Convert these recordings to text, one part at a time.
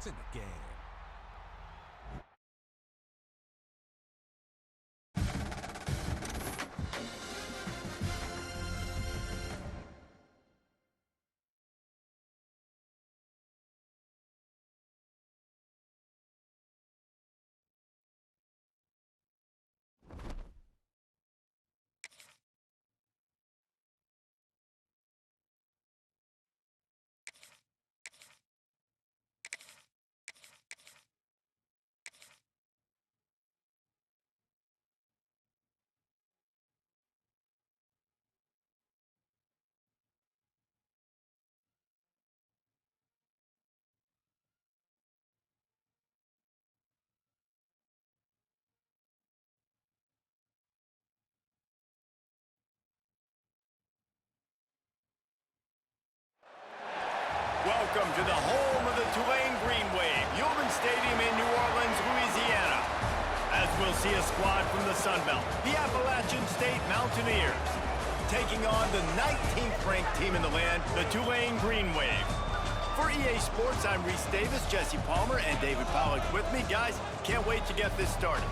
points in the game. Welcome to the home of the Tulane Green Wave, Yulman Stadium in New Orleans, Louisiana. As we'll see a squad from the Sun Belt, the Appalachian State Mountaineers, taking on the 19th ranked team in the land, the Tulane Green Wave. For EA Sports, I'm Reese Davis, Jesse Palmer, and David Pollock with me. Guys, can't wait to get this started.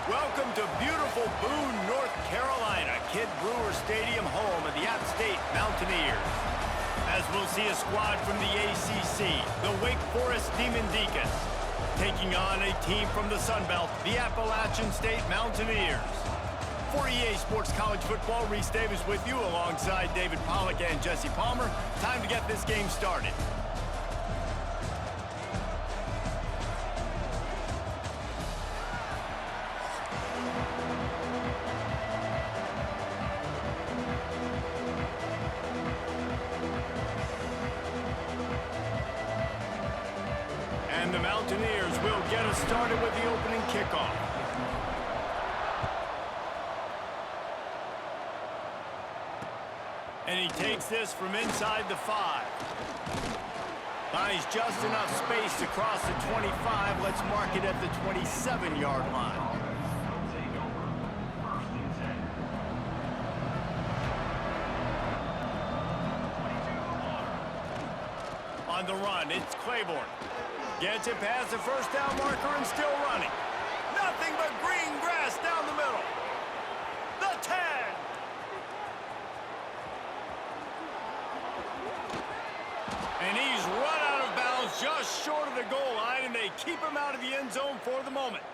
Welcome to beautiful Boone, North Carolina, Kidd Brewer Stadium, home of the App State Mountaineers. As we'll see a squad from the ACC, the Wake Forest Demon Deacons, taking on a team from the Sun Belt, the Appalachian State Mountaineers. For EA Sports College Football, Reese Davis with you alongside David Pollock and Jesse Palmer. Time to get this game started. And the Mountaineers will get us started with the opening kickoff. And he takes this from inside the 5. Finds just enough space to cross the 25. Let's mark it at the 27-yard line. On the run, it's Claiborne. Gets it past the first down marker and still running. Nothing but green grass down the middle. The 10. And he's run out of bounds just short of the goal line, and they keep him out of the end zone for the moment.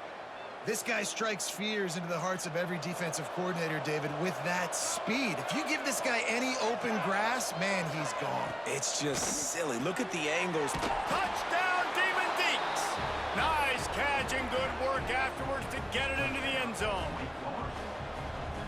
This guy strikes fears into the hearts of every defensive coordinator, David, with that speed. If you give this guy any open grass, man, he's gone. It's just silly. Look at the angles. Touchdown, Demon Deacs! Nice catch and good work afterwards to get it into the end zone.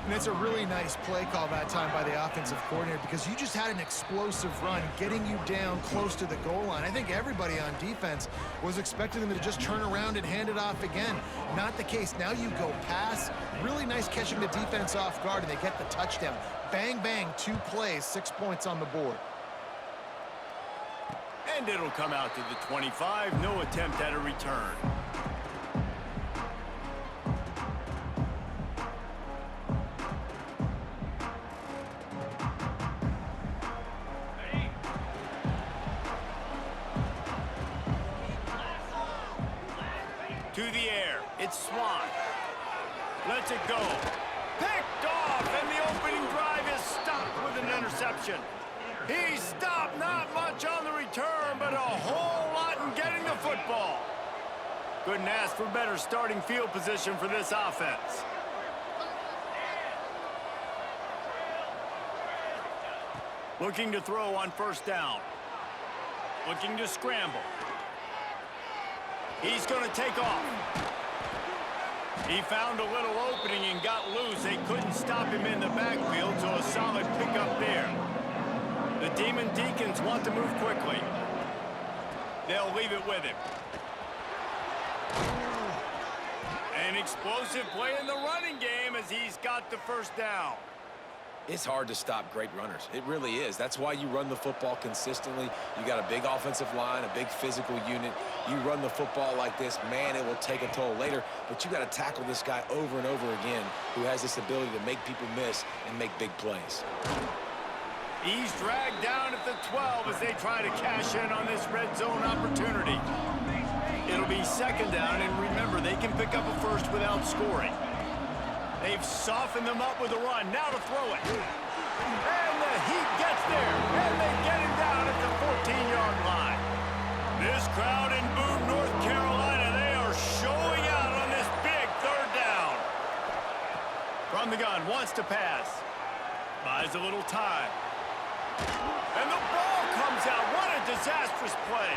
And it's a really nice play call that time by the offensive coordinator because you just had an explosive run getting you down close to the goal line. I think everybody on defense was expecting them to just turn around and hand it off again. Not the case. Now you go pass. Really nice catching the defense off guard, and they get the touchdown. Bang, bang, 2 plays, 6 points on the board. And it'll come out to the 25. No attempt at a return. To the air, it's Swan. Lets it go. Picked off, and the opening drive is stopped with an interception. He stopped, not much on the return, but a whole lot in getting the football. Couldn't ask for better starting field position for this offense. Looking to throw on first down. looking to scramble. He's going to take off. He found a little opening and got loose. They couldn't stop him in the backfield, so a solid pickup there. The Demon Deacons want to move quickly. They'll leave it with him. An explosive play in the running game as he's got the first down. It's hard to stop great runners. It really is. That's why you run the football consistently. You got a big offensive line, a big physical unit. You run the football like this, man, it will take a toll later. But you got to tackle this guy over and over again who has this ability to make people miss and make big plays. He's dragged down at the 12 as they try to cash in on this red zone opportunity. It'll be second down, and remember, they can pick up a first without scoring. They've softened them up with a run. Now to throw it. And the heat gets there. And they get him down at the 14-yard line. This crowd in Boone, North Carolina, they are showing out on this big third down. From the gun, wants to pass. Buys a little time. And the ball comes out. What a disastrous play.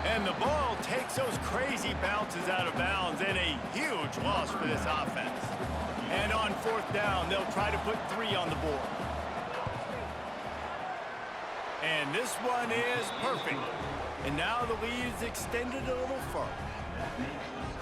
And the ball takes those crazy bounces out of bounds, and a huge loss for this offense. And on fourth down, they'll try to put 3 on the board. And this one is perfect. And now the lead is extended a little further.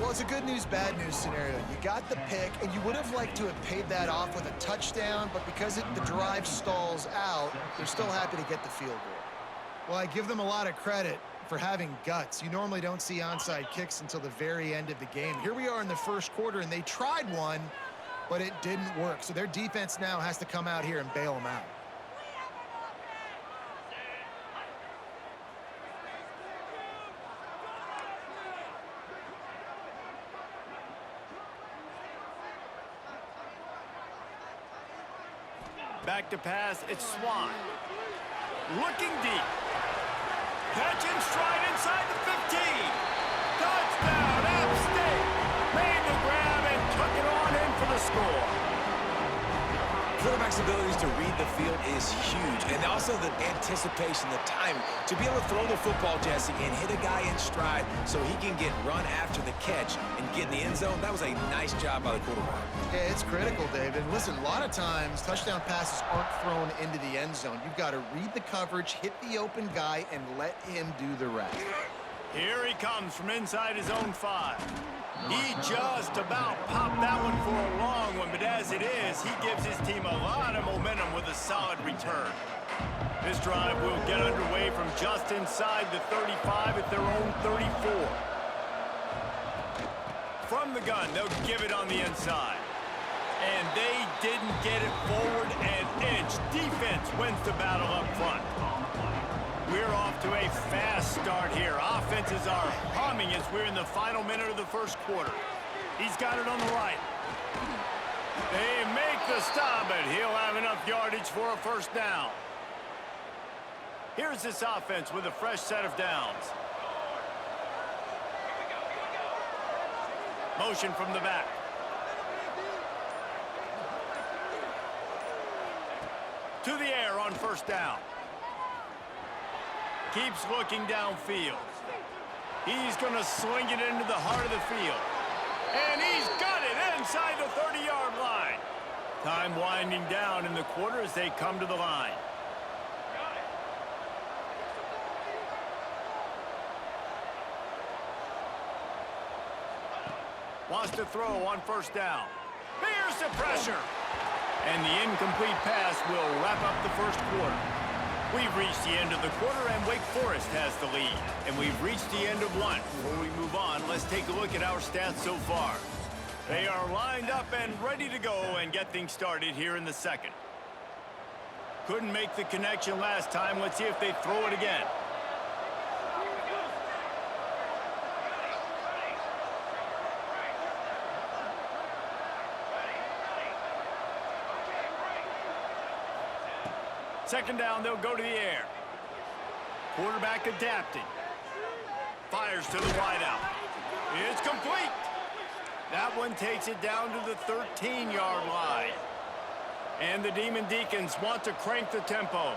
Well, it's a good news, bad news scenario. You got the pick, and you would have liked to have paid that off with a touchdown, but because the drive stalls out, they're still happy to get the field goal. Well, I give them a lot of credit for having guts. You normally don't see onside kicks until the very end of the game. Here we are in the first quarter, and they tried one, but it didn't work. So their defense now has to come out here and bail them out. Back to pass, it's Swan. Looking deep. Catch and stride inside the 15. Touchdown, App State. Made the grab and took it on in for the score. Quarterback's abilities to read the field is huge. And also the anticipation, the time to be able to throw the football, Jesse, and hit a guy in stride so he can get run after the catch and get in the end zone. That was a nice job by the quarterback. Yeah, it's critical, David. Listen, a lot of times touchdown passes aren't thrown into the end zone. You've got to read the coverage, hit the open guy, and let him do the rest. Here he comes from inside his own 5. He just about popped that one for a long one, but as it is, he gives his team a lot of momentum with a solid return. This drive will get underway from just inside the 35 at their own 34. From the gun, they'll give it on the inside. And they didn't get it forward an inch. Defense wins the battle up front. We're off to a fast start here. Offenses are humming as we're in the final minute of the first quarter. He's got it on the right. They make the stop, but he'll have enough yardage for a first down. Here's this offense with a fresh set of downs. Motion from the back. To the air on first down. Keeps looking downfield. He's going to sling it into the heart of the field. And he's got it inside the 30-yard line. Time winding down in the quarter as they come to the line. Wants to throw on first down. Here's the pressure. And the incomplete pass will wrap up the first quarter. We've reached the end of the quarter, and Wake Forest has the lead. And we've reached the end of one. Before we move on, let's take a look at our stats so far. They are lined up and ready to go and get things started here in the second. Couldn't make the connection last time. Let's see if they throw it again. Second down, they'll go to the air. Quarterback adapting. Fires to the wideout. It's complete. That one takes it down to the 13-yard line. And the Demon Deacons want to crank the tempo.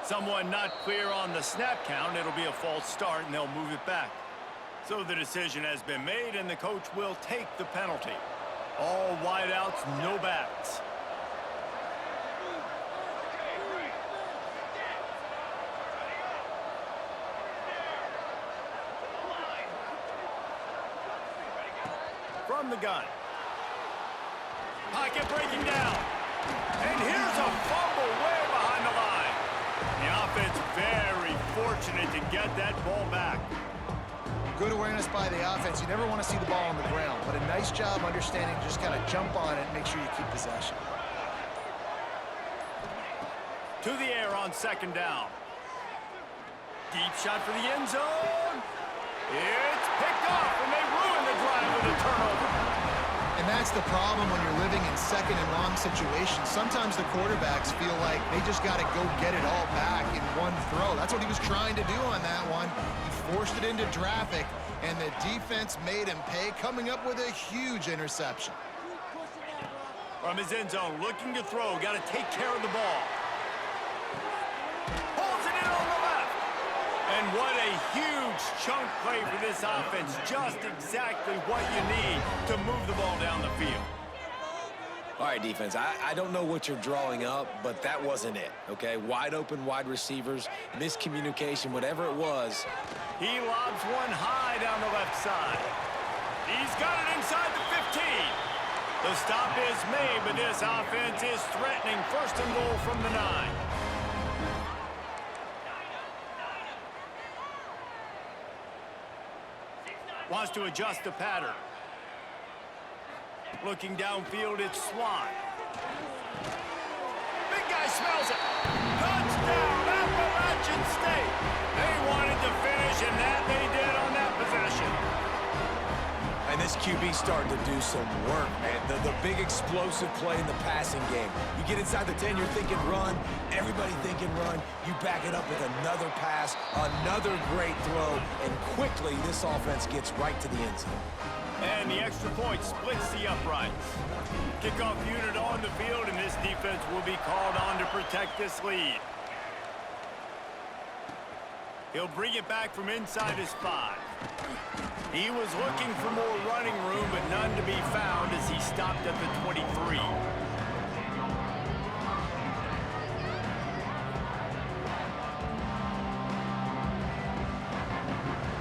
Someone not clear on the snap count. It'll be a false start, and they'll move it back. So the decision has been made, and the coach will take the penalty. All wideouts, no backs. From the gun. Pocket breaking down. And here's a fumble way behind the line. The offense very fortunate to get that ball back. Good awareness by the offense. You never want to see the ball on the ground, but a nice job understanding to just kind of jump on it and make sure you keep possession. To the air on second down. Deep shot for the end zone. It's picked off, and they ruin the drive with a turnover. And that's the problem when you're living in second and long situations. Sometimes the quarterbacks feel like they just got to go get it all back in one throw. That's what he was trying to do on that one. He forced it into traffic, and the defense made him pay, coming up with a huge interception. From his end zone, looking to throw. Got to take care of the ball. Pulls it in on the left. And what a huge chunk play for this offense. Just exactly what you need to move the ball down the field. All right, defense, I don't know what you're drawing up, but that wasn't it, okay? Wide open wide receivers, miscommunication, whatever it was. He lobs one high down the left side. He's got it inside the 15. The stop is made, but this offense is threatening first and goal from the 9. Wants to adjust the pattern. Looking downfield, it's Swan. Big guy smells it. Touchdown, Appalachian State. They wanted to finish, and that they did on that possession. And this QB starting to do some work, man. The big explosive play in the passing game. You get inside the 10, you're thinking run. Everybody thinking run. You back it up with another pass, another great throw, and quickly this offense gets right to the end zone. And the extra point splits the uprights. Kickoff unit on the field, and this defense will be called on to protect this lead. He'll bring it back from inside his 5. He was looking for more running room, but none to be found as he stopped at the 23.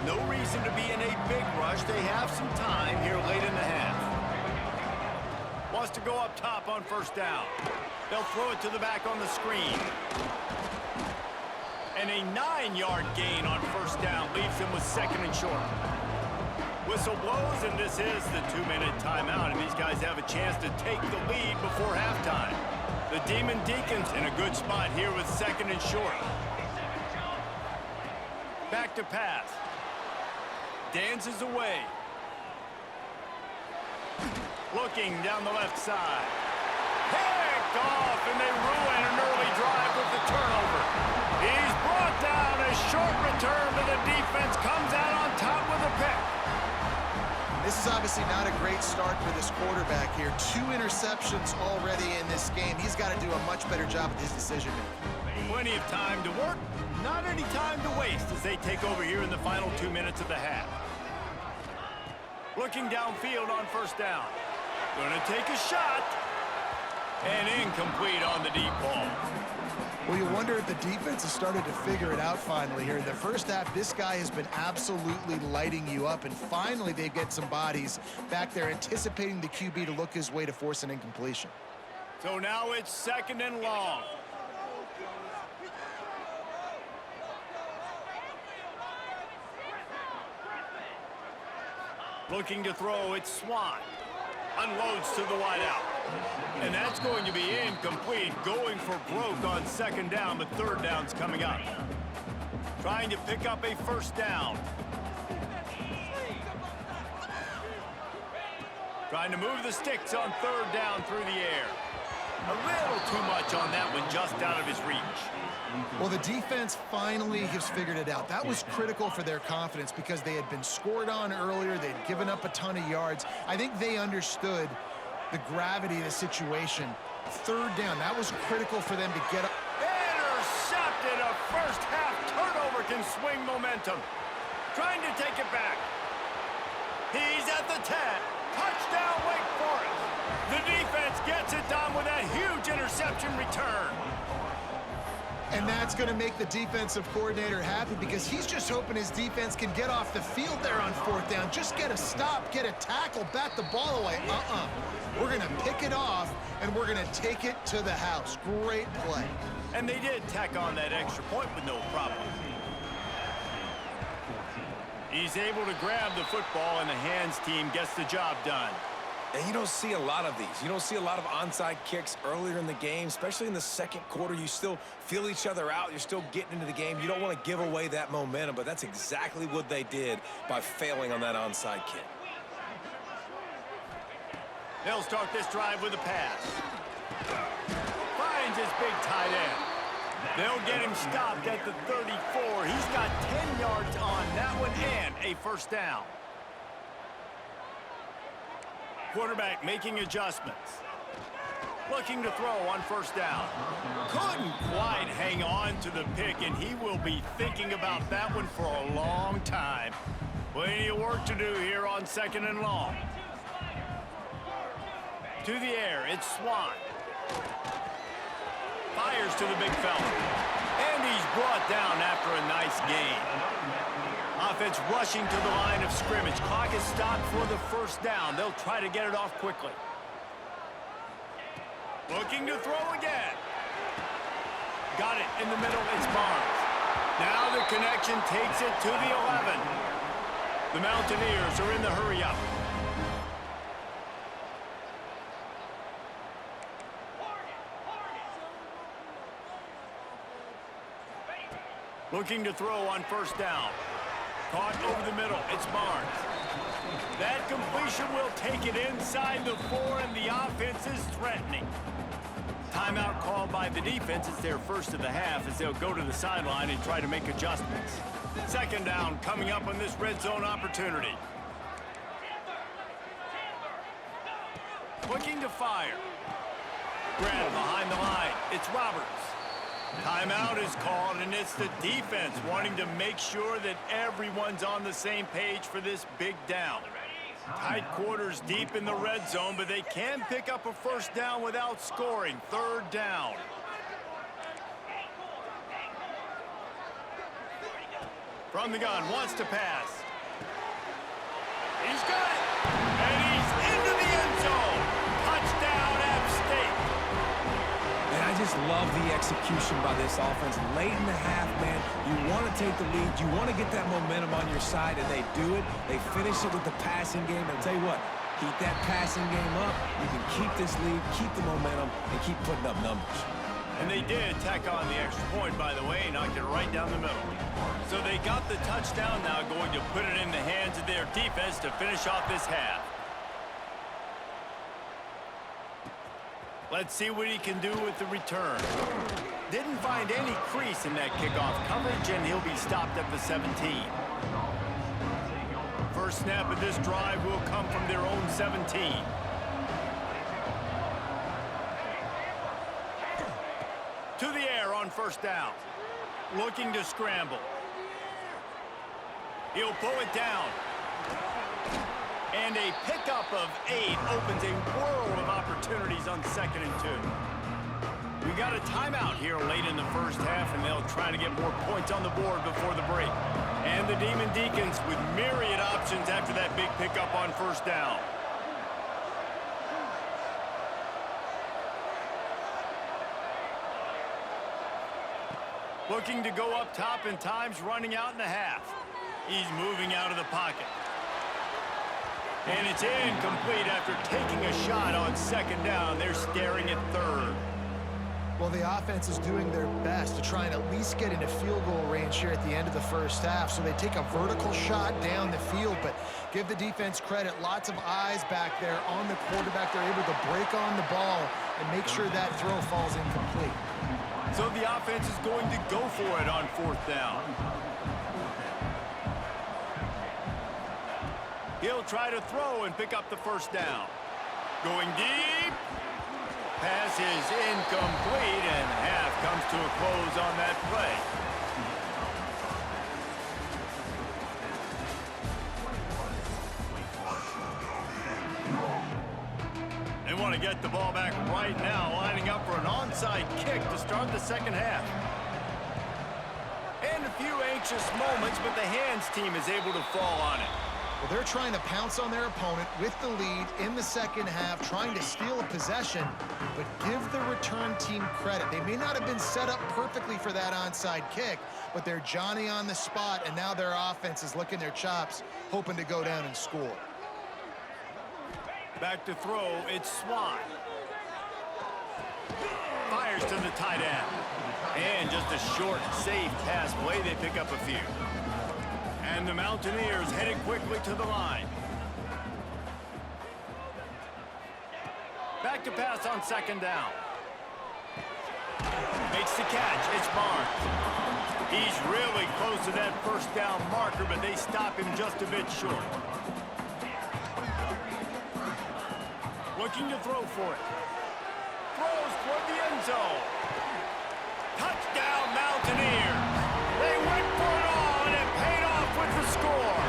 No reason to be in a big rush. They have some time here late in the half. Wants to go up top on first down. They'll throw it to the back on the screen. And a 9-yard gain on first down leaves him with second and short. Whistle blows, and this is the 2-minute timeout, and these guys have a chance to take the lead before halftime. The Demon Deacons in a good spot here with second and short. Back to pass. Dances away. Looking down the left side. Picked off, and they ruin an early drive with the turnover. He's brought down. A short return, but the defense comes out on top with a pick. This is obviously not a great start for this quarterback here. 2 interceptions already in this game. He's got to do a much better job with his decision-making. Plenty of time to work, not any time to waste as they take over here in the final 2 minutes of the half. Looking downfield on first down. Gonna take a shot. And incomplete on the deep ball. Well, you wonder if the defense has started to figure it out finally here. In the first half, this guy has been absolutely lighting you up, and finally they get some bodies back there anticipating the QB to look his way to force an incompletion. So now it's second and long. Looking to throw, it's Swan. Unloads to the wideout. And that's going to be incomplete. Going for broke on second down, but third down's coming up. Trying to pick up a first down. Trying to move the sticks on third down through the air. A little too much on that one, just out of his reach. Well, the defense finally has figured it out. That was critical for their confidence because they had been scored on earlier. They'd given up a ton of yards. I think they understood the gravity of the situation. Third down, that was critical for them to get up. Intercepted that a first-half turnover can swing momentum. Trying to take it back. He's at the 10. Touchdown, Wake Forest. The defense gets it done with that huge interception return. And that's going to make the defensive coordinator happy because he's just hoping his defense can get off the field there on 4th down. Just get a stop, get a tackle, bat the ball away. We're going to pick it off, and we're going to take it to the house. Great play. And they did tack on that extra point with no problem. He's able to grab the football, and the hands team gets the job done. And you don't see a lot of these. You don't see a lot of onside kicks earlier in the game, especially in the second quarter. You still feel each other out. You're still getting into the game. You don't want to give away that momentum, but that's exactly what they did by failing on that onside kick. They'll start this drive with a pass. Finds his big tight end. They'll get him stopped at the 34. He's got 10 yards on that one and a first down. Quarterback making adjustments. Looking to throw on first down. Couldn't quite hang on to the pick, and he will be thinking about that one for a long time. Plenty of work to do here on 2nd and long. To the air, it's Swan. Fires to the big fella. And he's brought down after a nice gain. Offense rushing to the line of scrimmage. Clock is stopped for the first down. They'll try to get it off quickly. Looking to throw again. Got it in the middle. It's Barnes. Now the connection takes it to the 11. The Mountaineers are in the hurry-up. Looking to throw on first down. Caught over the middle. It's Barnes. That completion will take it inside the 4, and the offense is threatening. Timeout called by the defense. It's their first of the half as they'll go to the sideline and try to make adjustments. 2nd down coming up on this red zone opportunity. Looking to fire. Grab behind the line. It's Roberts. Timeout is called, and it's the defense wanting to make sure that everyone's on the same page for this big down. Tight quarters deep in the red zone, but they can pick up a first down without scoring. 3rd down. From the gun, wants to pass. He's got it, and he's into the end zone. Touchdown, App State. And I just love the execution by this offense. Late in the half, man, you want to take the lead. You want to get that momentum on your side, and they do it. They finish it with the passing game. And I'll tell you what, keep that passing game up. You can keep this lead, keep the momentum, and keep putting up numbers. And they did tack on the extra point, by the way, knocked it right down the middle. So they got the touchdown, now going to put it in the hands of their defense to finish off this half. Let's see what he can do with the return. Didn't find any crease in that kickoff coverage, and he'll be stopped at the 17. First snap of this drive will come from their own 17. To the air on first down. Looking to scramble. He'll pull it down. And a pickup of 8 opens a world of opportunities on 2nd and 2. We got a timeout here late in the first half, and they'll try to get more points on the board before the break. And the Demon Deacons with myriad options after that big pickup on first down. Looking to go up top, and time's running out in the half. He's moving out of the pocket. And it's incomplete after taking a shot on 2nd down. They're staring at 3rd. Well, the offense is doing their best to try and at least get into field goal range here at the end of the first half. So they take a vertical shot down the field, but give the defense credit. Lots of eyes back there on the quarterback. They're able to break on the ball and make sure that throw falls incomplete. So the offense is going to go for it on 4th down. He'll try to throw and pick up the first down. Going deep. Pass is incomplete, and half comes to a close on that play. They want to get the ball back right now, lining up for an onside kick to start the second half. And a few anxious moments, but the hands team is able to fall on it. Well, they're trying to pounce on their opponent with the lead in the second half, trying to steal a possession, but give the return team credit. They may not have been set up perfectly for that onside kick, but they're Johnny on the spot, and now their offense is licking their chops, hoping to go down and score. Back to throw, it's Swan. Fires to the tight end. And just a short, safe pass play, they pick up a few. And the Mountaineers headed quickly to the line. Back to pass on second down. Makes the catch, it's Barnes. He's really close to that first down marker, but they stop him just a bit short. Looking to throw for it. Throws toward the end zone. Touchdown, Mountaineers. They went for it all, and it paid off with the score.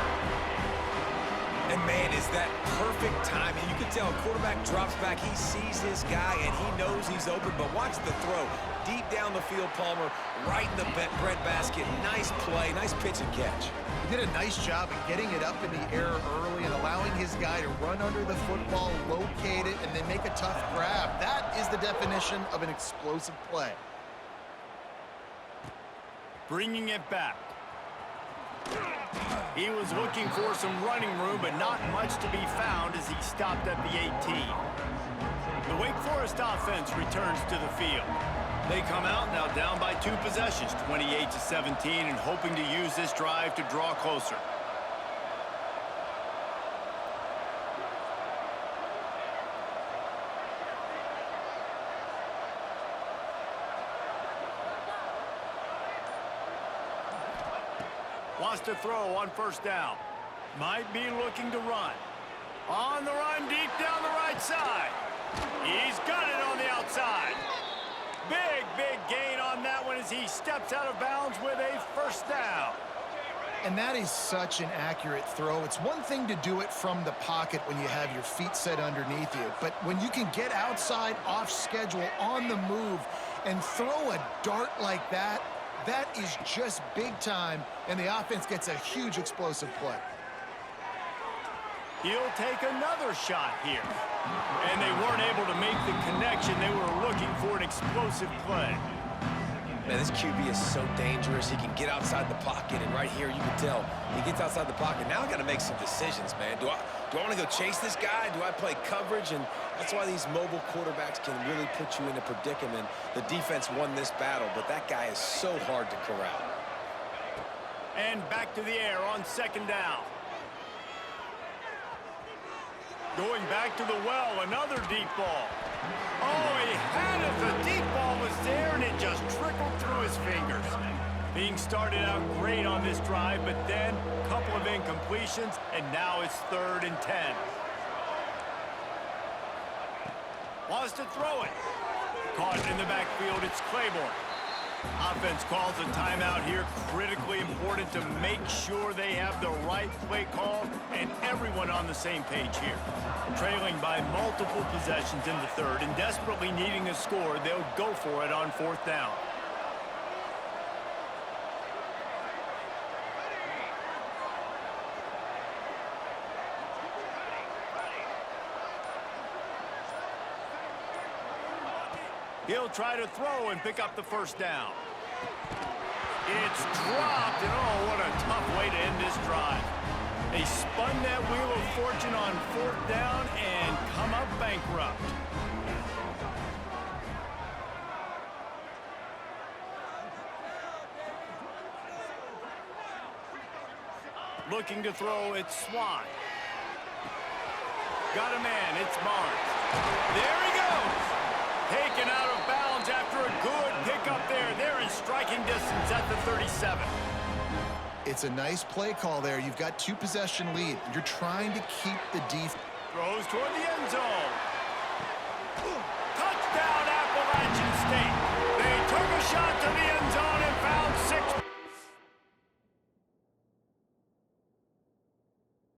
And, man, is that perfect timing. You can tell a quarterback drops back. He sees his guy, and he knows he's open. But watch the throw. Deep down the field, Palmer, right in the breadbasket. Nice play, nice pitch and catch. He did a nice job of getting it up in the air early and allowing his guy to run under the football, locate it, and then make a tough grab. That is the definition of an explosive play. Bringing it back. He was looking for some running room, but not much to be found as he stopped at the 18. The Wake Forest offense returns to the field. They come out now down by 2 possessions, 28-17, and hoping to use this drive to draw closer. Wants to throw on first down. Might be looking to run. On the run, deep down the right side. He's got it on the outside. Big gain on that one as he steps out of bounds with a first down. And that is such an accurate throw. It's one thing to do it from the pocket when you have your feet set underneath you, but when you can get outside, off schedule, on the move, and throw a dart like that, that is just big time, and the offense gets a huge explosive play. He'll take another shot here. And they weren't able to make the connection. They were looking for an explosive play. Man, this QB is so dangerous. He can get outside the pocket, and right here you can tell he gets outside the pocket. Now I got to make some decisions, man. Do I want to go chase this guy? Do I play coverage? And that's why these mobile quarterbacks can really put you in a predicament. The defense won this battle, but that guy is so hard to corral. And back to the air on second down. Going back to the well, another deep ball. Oh, he had it. The deep ball was there, and it just trickled through his fingers. Being started out great on this drive, but then a couple of incompletions, and now it's 3rd and 10. Wants to throw it. Caught in the backfield, it's Claiborne. Offense calls a timeout here. Critically important to make sure they have the right play call and everyone on the same page here. Trailing by multiple possessions in the 3rd and desperately needing a score, they'll go for it on 4th down. He'll try to throw and pick up the first down. It's dropped, and oh, what a tough way to end this drive. They spun that wheel of fortune on 4th down and come up bankrupt. Looking to throw, it's Swan. Got a man, it's Barnes. There he goes. Taken out of bounds after a good pickup there. They're in striking distance at the 37. It's a nice play call there. You've got 2-possession lead. You're trying to keep the defense. Throws toward the end zone. Touchdown, Appalachian State. They took a shot to the